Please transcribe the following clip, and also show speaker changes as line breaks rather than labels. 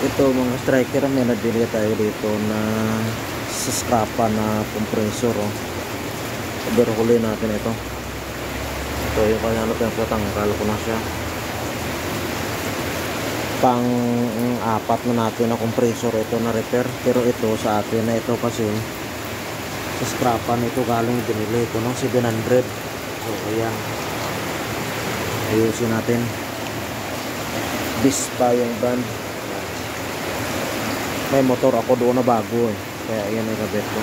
Ito mga striker, may nabili tayo dito na sa scrapa na compressor, oh. Overhaulin natin ito. Ito yung kanya pinagtatanggal ko na siya. Pang apat na natin na compressor ito na repair, pero ito sa atin na ito kasi sa scrapa nito galing binili ito ng 700. So ayan, ayusin natin. Bispa yung brand. May motor ako doon na bago, eh, kaya ayan ay kabit ko.